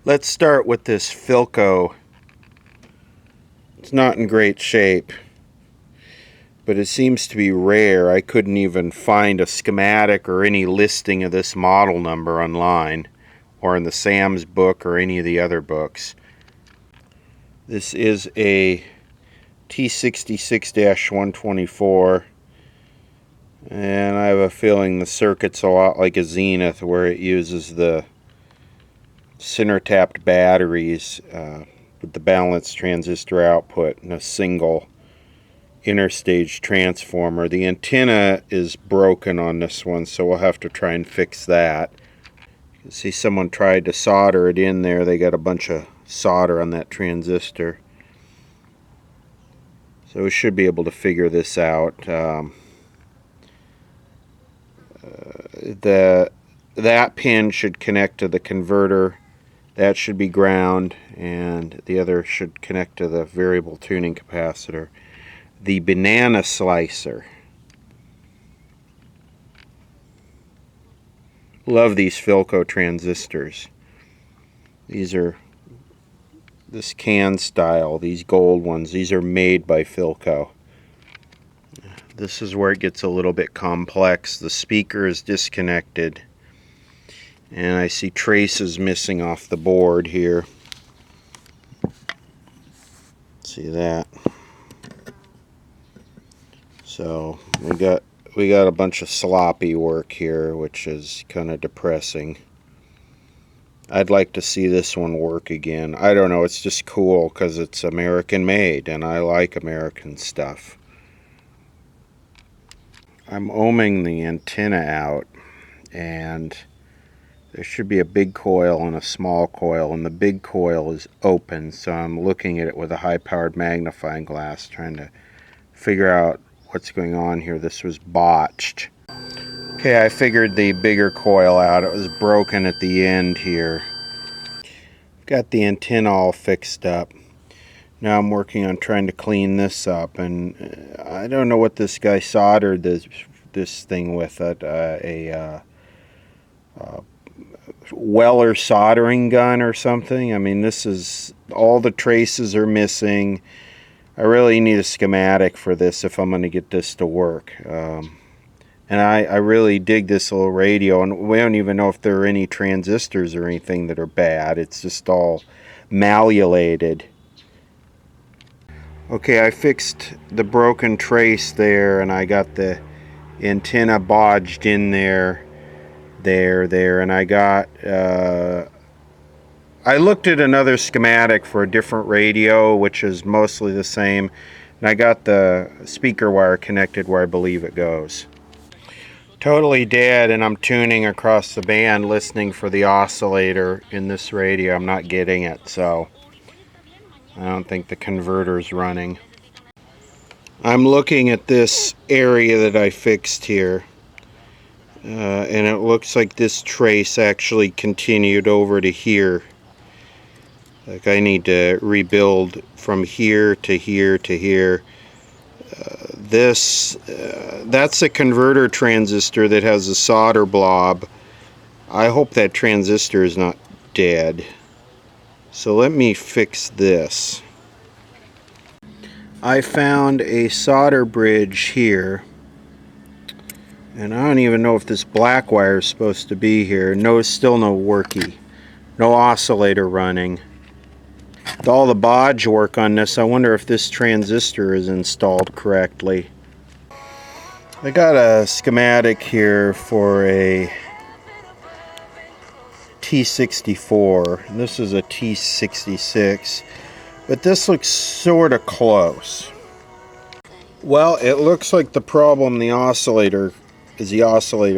Let's start with this Philco. It's not in great shape, but it seems to be rare. I couldn't even find a schematic or any listing of this model number online or in the Sam's book or any of the other books. This is a T66-124, and I have a feeling the circuit's a lot like a Zenith, where it uses the center tapped batteries with the balanced transistor output and a single interstage transformer. The antenna is broken on this one, so we'll have to try and fix that. You can see someone tried to solder it in there. They got a bunch of solder on that transistor, so we should be able to figure this out. That pin should connect to the converter. That should be ground, and the other should connect to the variable tuning capacitor. The banana slicer. Love these Philco transistors. These are this can style, these gold ones. These are made by Philco. This is where it gets a little bit complex. The speaker is disconnected, and I see traces missing off the board here. See that? So we got a bunch of sloppy work here, which is kind of depressing. I'd like to see this one work again. I don't know, it's just cool because it's American made, and I like American stuff. I'm ohming the antenna out, and there should be a big coil and a small coil, and the big coil is open, so I'm looking at it with a high-powered magnifying glass, trying to figure out what's going on here. This was botched. Okay, I figured the bigger coil out. It was broken at the end here. Got the antenna all fixed up. Now I'm working on trying to clean this up, and I don't know what this guy soldered this thing with. A Weller soldering gun or something. I mean, this is, all the traces are missing. I really need a schematic for this if I'm going to get this to work. And I really dig this little radio, and we don't even know if there are any transistors or anything that are bad. It's just all malleolated. Okay, I fixed the broken trace there, and I got the antenna bodged in there, and I got, I looked at another schematic for a different radio, which is mostly the same, and I got the speaker wire connected where I believe it goes. Totally dead, and I'm tuning across the band listening for the oscillator in this radio. I'm not getting it, so I don't think the converter's running. I'm looking at this area that I fixed here, and it looks like this trace actually continued over to here. Like I need to rebuild from here to here to here. That's a converter transistor that has a solder blob. I hope that transistor is not dead. So let me fix this. I found a solder bridge here, and I don't even know if this black wire is supposed to be here. No, still no worky. No oscillator running. With all the bodge work on this, I wonder if this transistor is installed correctly. I got a schematic here for a T64. This is a T66, but this looks sort of close. Well, it looks like the problem the oscillator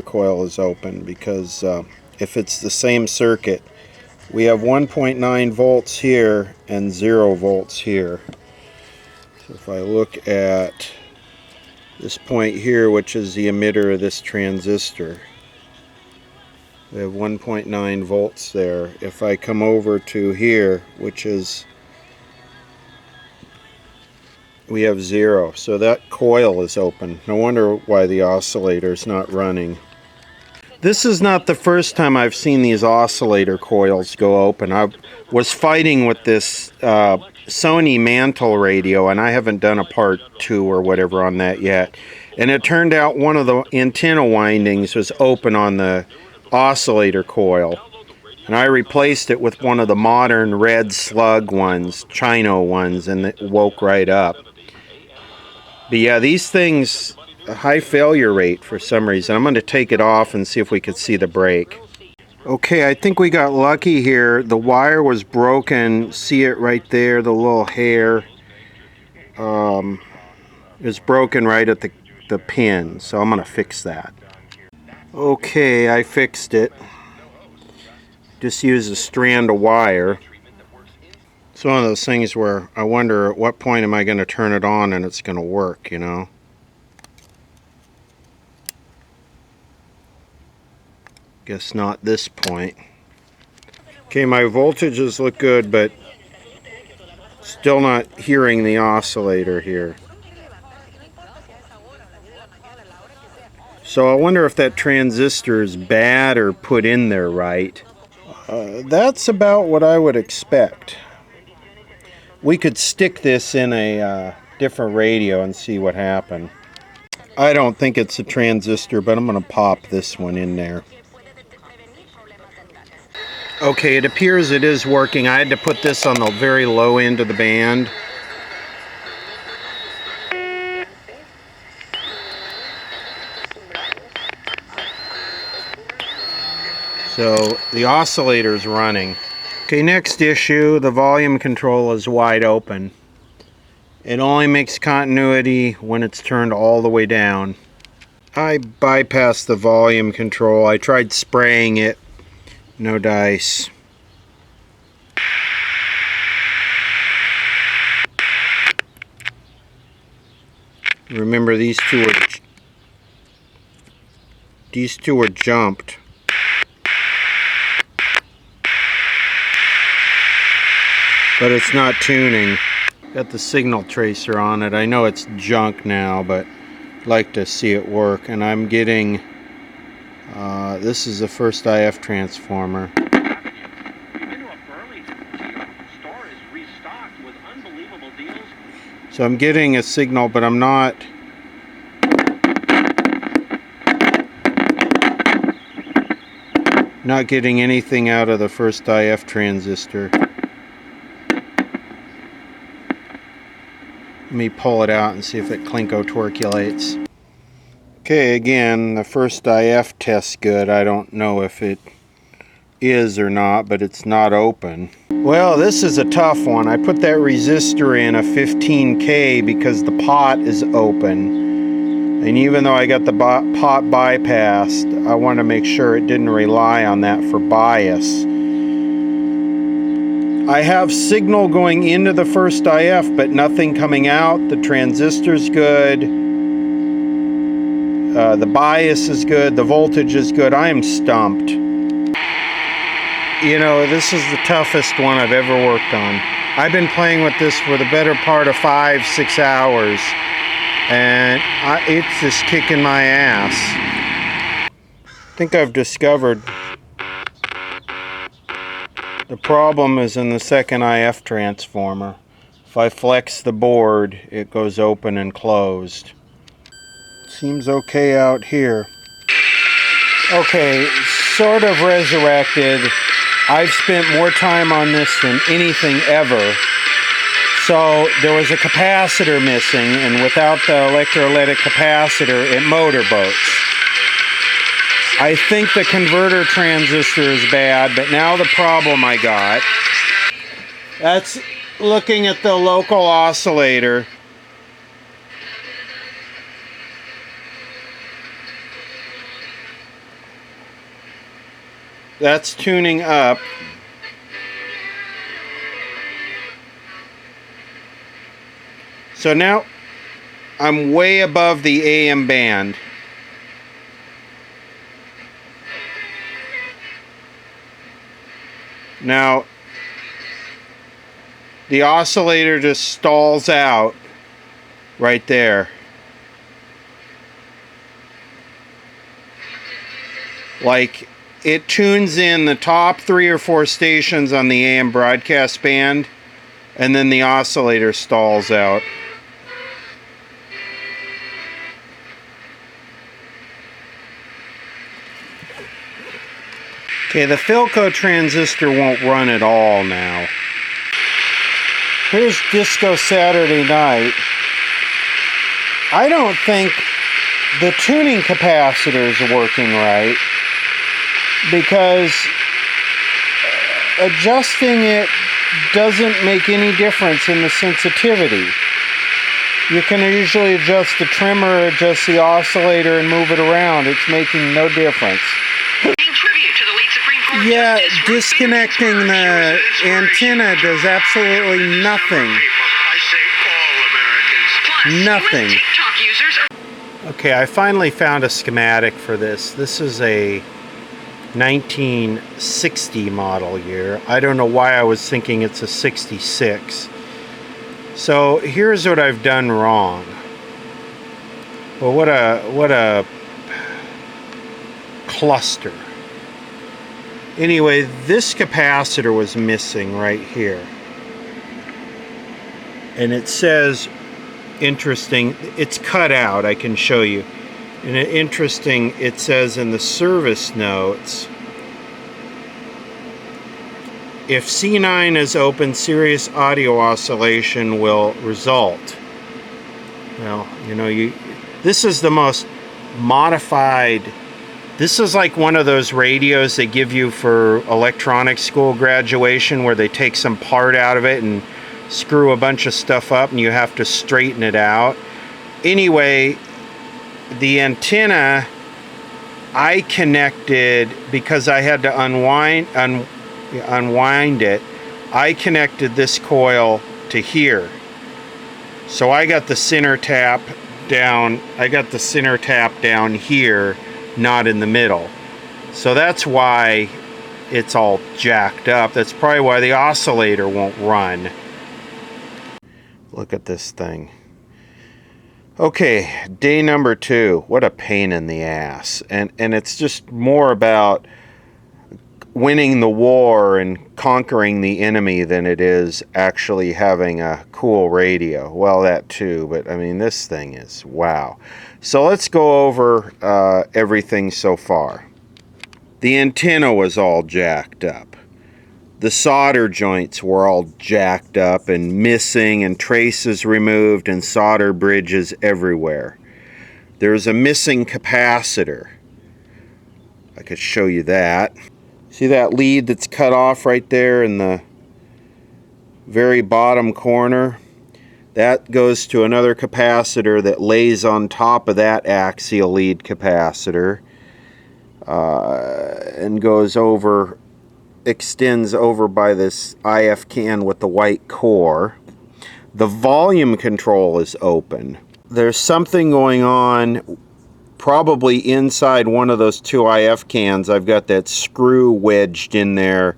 coil is open, because if it's the same circuit, we have 1.9 volts here and 0 volts here. So if I look at this point here, which is the emitter of this transistor, we have 1.9 volts there. If I come over to here, which is, we have 0. So that coil is open. No wonder why the oscillator is not running. This is not the first time I've seen these oscillator coils go open. I was fighting with this Sony Mantle radio, and I haven't done a part 2 or whatever on that yet. And it turned out one of the antenna windings was open on the oscillator coil. And I replaced it with one of the modern red slug ones, Chino ones, and it woke right up. But yeah, these things, a high failure rate for some reason. I'm going to take it off and see if we could see the break. Okay, I think we got lucky here. The wire was broken. See it right there, the little hair is broken right at the pin. So I'm going to fix that. Okay, I fixed it. Just use a strand of wire. It's one of those things where I wonder at what point am I going to turn it on and it's going to work, you know? Guess not this point. Okay, my voltages look good, but still not hearing the oscillator here. So I wonder if that transistor is bad or put in there right. That's about what I would expect. We could stick this in a different radio and see what happened. I don't think it's a transistor, but I'm going to pop this one in there. Okay, it appears it is working. I had to put this on the very low end of the band. So the oscillator is running. Okay, next issue, the volume control is wide open. It only makes continuity when it's turned all the way down. I bypassed the volume control. I tried spraying it. No dice. Remember, these two were jumped. But it's not tuning. Got the signal tracer on it. I know it's junk now, but I'd like to see it work. And I'm getting, this is the first IF transformer. So I'm getting a signal, but I'm not getting anything out of the first IF transistor. Let me pull it out and see if it clinko-torculates. Okay, again, the first IF test's good. I don't know if it is or not, but it's not open. Well, this is a tough one. I put that resistor in a 15K because the pot is open. And even though I got the pot bypassed, I want to make sure it didn't rely on that for bias. I have signal going into the first IF, but nothing coming out. The transistor's good. The bias is good. The voltage is good. I am stumped. You know, this is the toughest one I've ever worked on. I've been playing with this for the better part of 5-6 hours, and it's just kicking my ass. I think I've discovered the problem is in the second IF transformer. If I flex the board, it goes open and closed. Seems okay out here. Okay, sort of resurrected. I've spent more time on this than anything ever. So there was a capacitor missing, and without the electrolytic capacitor, it motorboats. I think the converter transistor is bad, but now the problem I got, that's looking at the local oscillator. That's tuning up. So now I'm way above the AM band. Now the oscillator just stalls out right there. Like, it tunes in the top 3 or 4 stations on the AM broadcast band, and then the oscillator stalls out. Okay, the Philco transistor won't run at all now. Here's Disco Saturday Night. I don't think the tuning capacitors are working right, because adjusting it doesn't make any difference in the sensitivity. You can usually adjust the trimmer, adjust the oscillator, and move it around. It's making no difference. Yeah, disconnecting the antenna does absolutely nothing. Nothing. Okay, I finally found a schematic for this. This is a 1960 model year. I don't know why I was thinking it's a 66. So here's what I've done wrong. Well, what a cluster. Anyway, this capacitor was missing right here. And it says, interesting, it's cut out, I can show you. And interesting, it says in the service notes, if C9 is open, serious audio oscillation will result. Well, you know, this is the most modified. This is like one of those radios they give you for electronics school graduation, where they take some part out of it and screw a bunch of stuff up and you have to straighten it out. Anyway, the antenna I connected, because I had to unwind it, I connected this coil to here. So I got the center tap down, down here, not in the middle. So that's why it's all jacked up. That's probably why the oscillator won't run. Look at this thing. Okay, day number 2. What a pain in the ass. And it's just more about winning the war and conquering the enemy than it is actually having a cool radio. Well, that too, but I mean, this thing is wow. So let's go over everything so far. The antenna was all jacked up. The solder joints were all jacked up and missing, and traces removed, and solder bridges everywhere. There's a missing capacitor. I could show you that. See that lead that's cut off right there in the very bottom corner? That goes to another capacitor that lays on top of that axial lead capacitor and goes over, extends over by this IF can with the white core. The volume control is open. There's something going on probably inside one of those 2 IF cans. I've got that screw wedged in there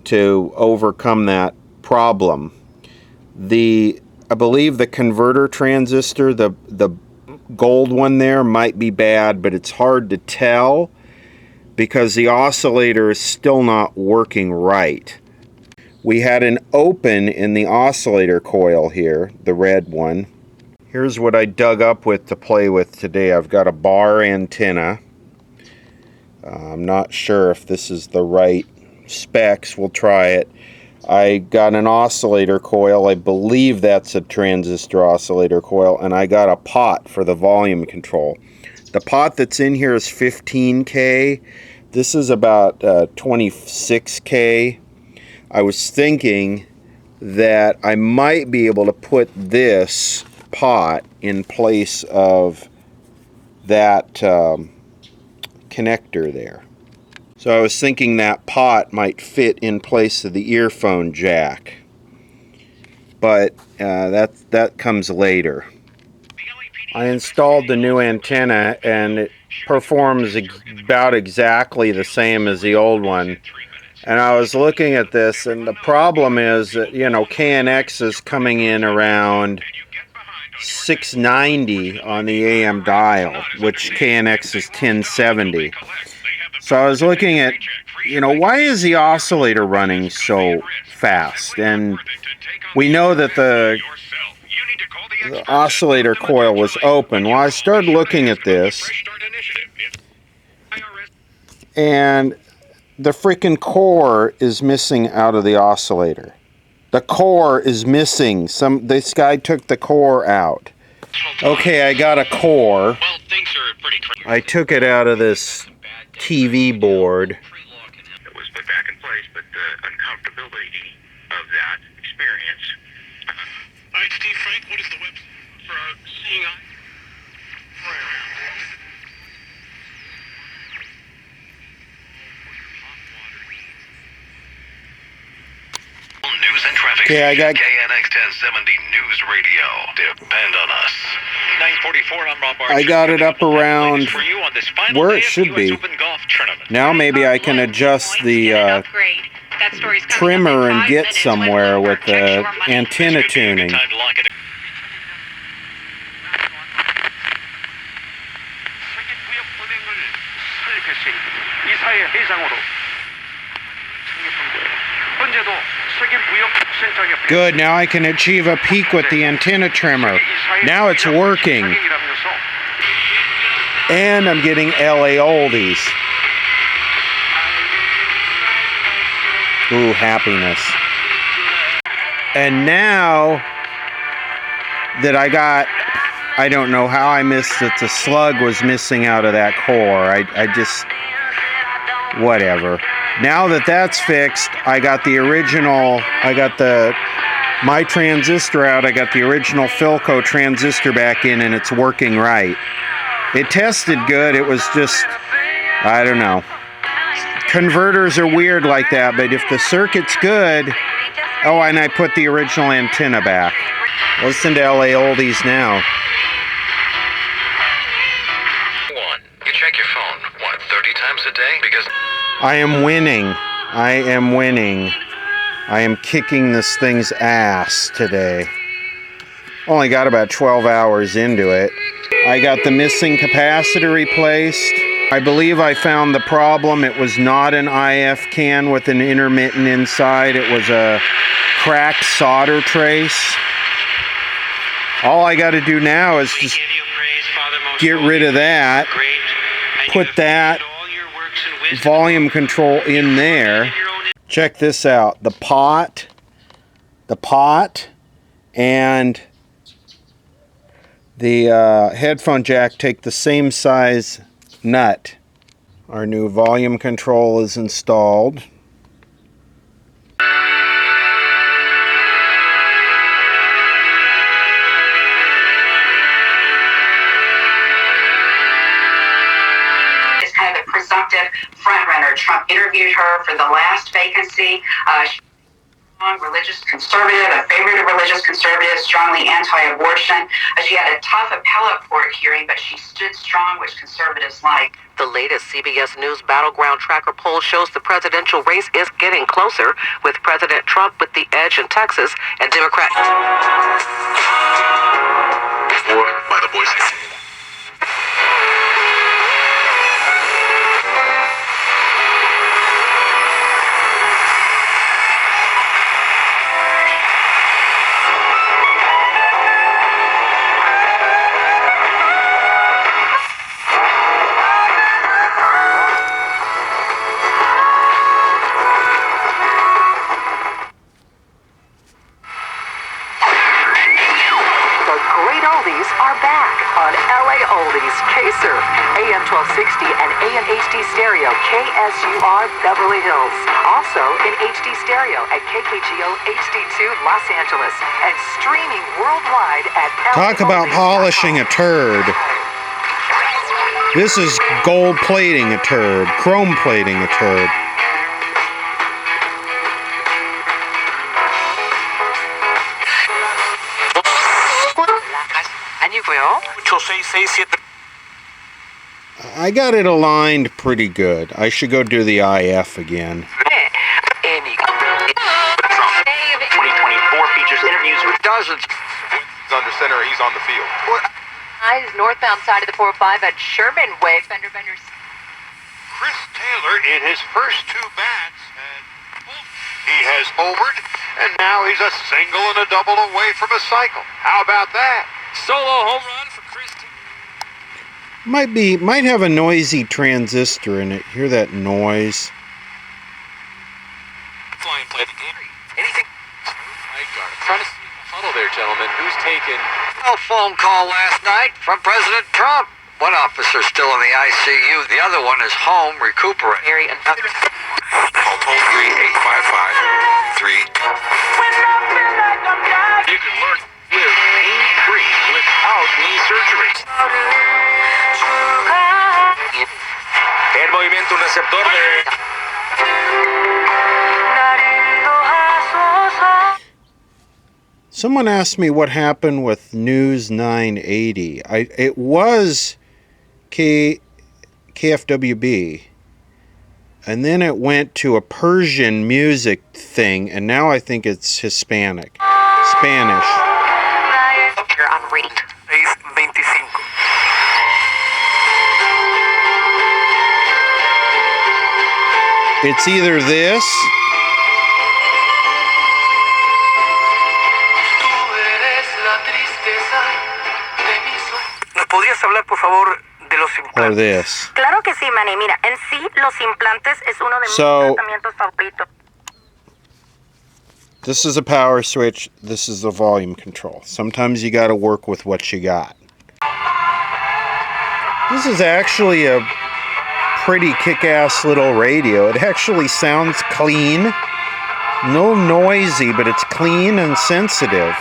to overcome that problem. I believe the converter transistor, the gold one there, might be bad, but it's hard to tell because the oscillator is still not working right. We had an open in the oscillator coil here, the red one. Here's what I dug up with to play with today. I've got a bar antenna. I'm not sure if this is the right specs. We'll try it. I got an oscillator coil. I believe that's a transistor oscillator coil. And I got a pot for the volume control. The pot that's in here is 15K. This is about 26K. I was thinking that I might be able to put this pot in place of that connector there. So I was thinking that pot might fit in place of the earphone jack, but that comes later. I installed the new antenna and it performs about exactly the same as the old one. And I was looking at this, and the problem is that, you know, KNX is coming in around 690 on the AM dial, which KNX is 1070. So I was looking at, why is the oscillator running so fast? And we know that the oscillator coil was open. Well, I started looking at this, and the freaking core is missing out of the oscillator. The core is missing. This guy took the core out. Okay, I got a core. I took it out of this TV board. It was put back in place, but the uncomfortability of that experience. All right, Steve Frank, what is the web for Seeing Eye? News and traffic. Okay, I got KNX 1070 News Radio. Depend on us. 944. I'm Rob Barnes. I got it up around where it should be. Now maybe I can adjust the trimmer and get somewhere with the antenna tuning. Good, now I can achieve a peak with the antenna trimmer. Now it's working. And I'm getting LA oldies. Ooh, happiness. And now that I don't know how I missed it, the slug was missing out of that core. I just, whatever. Now that that's fixed, I got my transistor out, I got the original Philco transistor back in, and it's working right. It tested good, it was just, I don't know. Converters are weird like that, but if the circuit's good, oh, and I put the original antenna back. Listen to LA Oldies now. You check your phone, 30 times a day? Because I am winning. I am winning. I am kicking this thing's ass today. Only got about 12 hours into it. I got the missing capacitor replaced. I believe I found the problem. It was not an IF can with an intermittent inside. It was a cracked solder trace. All I got to do now is just get rid of that. Put that volume control in there. Check this out. The pot and the headphone jack take the same size nut. Our new volume control is installed. Frontrunner. Trump interviewed her for the last vacancy. Religious conservative, a favorite of religious conservatives, strongly anti-abortion. She had a tough appellate court hearing, but she stood strong, which conservatives like. The latest CBS News Battleground Tracker poll shows the presidential race is getting closer, with President Trump with the edge in Texas and Democrats. Or by the Boy Scouts. AM 1260 and AM HD stereo, KSUR Beverly Hills. Also in HD stereo at KKGO HD2 Los Angeles and streaming worldwide at Talk about polishing a turd. This is gold plating a turd, chrome plating a turd. I got it aligned pretty good. I should go do the IF again. 2024 features interviews with dozens. He's under center, he's on the field. Northbound side of the 405 at Sherman Way. Fender benders. Chris Taylor. Wheeler in his first 2 bats. He has homered, and now he's a single and a double away from a cycle. How about that? Solo home run for Chris. Might have a noisy transistor in it. Hear that noise? Flying play the game. Anything? My God. I'm trying to see the huddle there, gentlemen. Who's taken? A phone call last night from President Trump. One officer's still in the ICU. The other one is home recuperating. Call toll free 855-3. You can learn to live pain-free without knee surgery. El movimiento, un receptor de... Someone asked me what happened with News 980. It was KFWB, and then it went to a Persian music thing, and now I think it's Hispanic. Spanish. Here on reading. 625. It's either this ¿Nos podrías hablar, por favor, de los or implantes? this. Claro que sí, Manny. Mira, en sí, los implantes es uno de mis So- tratamientos favoritos. This is a power switch. This is the volume control. Sometimes you got to work with what you got. This is actually a pretty kick-ass little radio. It actually sounds clean. No noisy, but it's clean and sensitive.